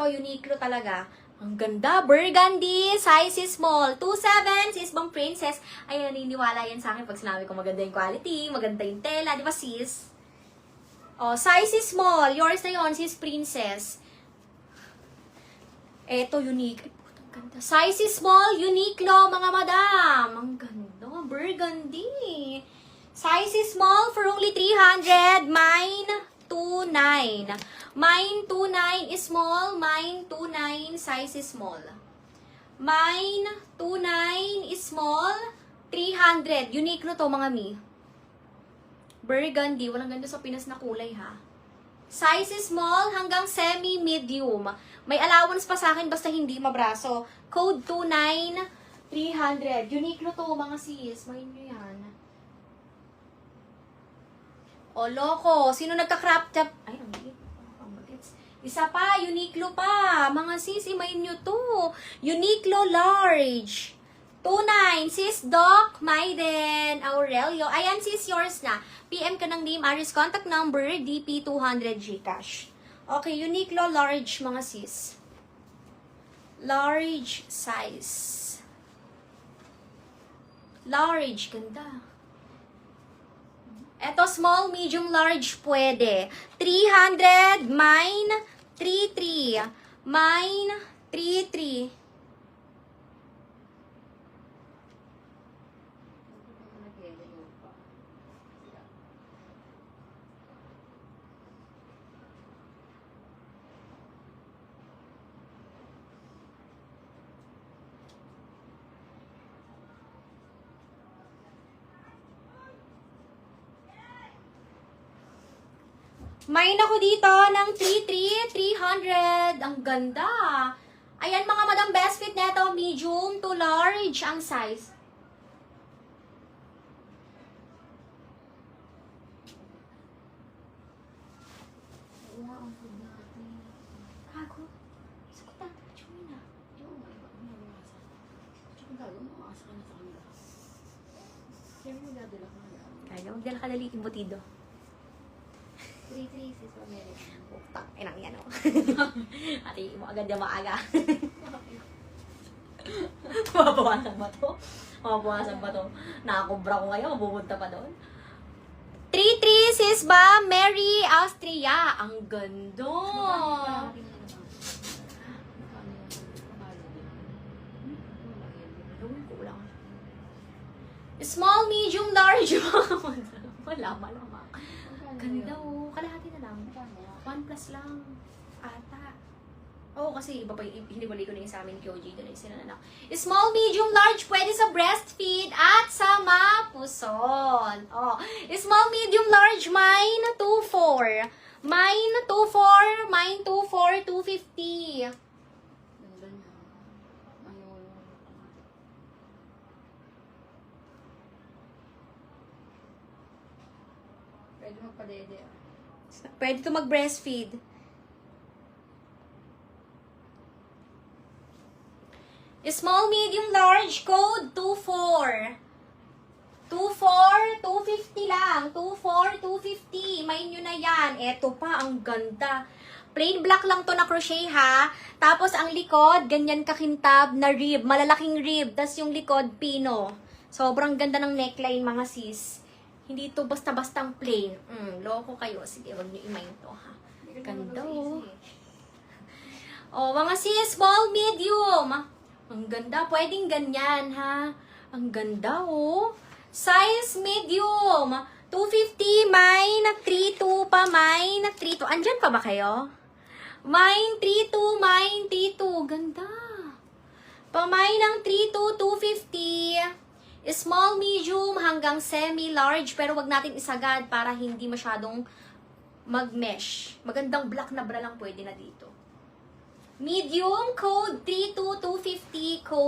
Uniqlo talaga. Ang ganda. Burgundy. Size is small. 2.7. Sis bang princess. Ay, naniniwala yan sa akin pag sinabi ko maganda yung quality, maganda yung tela. Di ba, sis? Oh, size is small. Yours na yun, sis princess. Eto, unique. Ay, putang ganda. Size is small. Uniqlo, mga madam. Ang ganda. Burgundy. Size is small for only 300. Mine, 2.9. Mine, 2.9 is small. Mine, 2.9. Size is small. Mine, 2.9 is small. 300. Uniqlo to, mga mi. Burgundy. Walang ganda sa Pinas na kulay, ha. Size is small hanggang semi-medium. May allowance pa sa akin basta hindi mabraso. Code 29 300. Uniqlo to, mga sis. Mahin nyo yan. O, loko. Sino nagka-crop top? Ay, ang liit. Isa pa, Uniqlo pa. Mga sis, imayin nyo to. Uniqlo large. 2.9. Sis Doc, Maiden, Aurelio. Ayan, sis, yours na. PM ka ng name, Aris, contact number, DP 200 Gcash. Okay, Uniqlo large, mga sis. Large size. Large, ganda. Eto, small, medium, large, pwede. 300, mine, 3.3. Mine, 3.3. Mine ako dito ng 3.3, 300. Ang ganda. Ayan, mga madam, best fit neto, medium to large ang size. Kago. Sakot na. Chumi na. Kaya, magdala ka dali imbutido. 3.3 sis American. Putak, inang yan o. Ati mo agad yung maaga. Mabawasan ba to? Mabawasan ba to? Nakakubra ko ngayon, mabupunta pa doon. 3.3 sis ba? Mary, Austria. Ang ganda. Small, medium, large. Wala, malamang. Ganda o. Kalahati na lang. 1 plus lang. Ata. Oo, kasi iba pa yung hinibali ko na yung sa amin Kyoji. Doon yung sinanak. Small, medium, large. Pwede sa breastfeed at sa mapuson. Oh. Small, medium, large. Mine, 2.4. Mine, 2.4. Mine, 2.4. 250. Pwede magpadede. Pwede to mag-breastfeed. Small, medium, large. Code 24. 24, 250 lang. 24, 250. Main nyo na yan. Eto pa, ang ganda. Plain black lang to na crochet, ha. Tapos, ang likod, ganyan kakintab na rib. Malalaking rib. Tapos, yung likod, pino. Sobrang ganda ng neckline, mga sis. Hindi to basta-bastang plain. Loko kayo. Sige, wag nyo imayin to, ha. Ganda, oh. Oh, mga sis, small, medium. Ang ganda. Pwedeng ganyan, ha. Ang ganda, oh. Size medium. 250, mine, 32 pa, mine, 32. Andyan pa ba kayo? Mine, 32, mine, 32. Ganda. Pamay ng 32, 250. Small, medium, hanggang semi-large. Pero wag natin isagad para hindi masyadong mag-mesh. Magandang black na bra lang pwede na dito. Medium, code 32, 250, code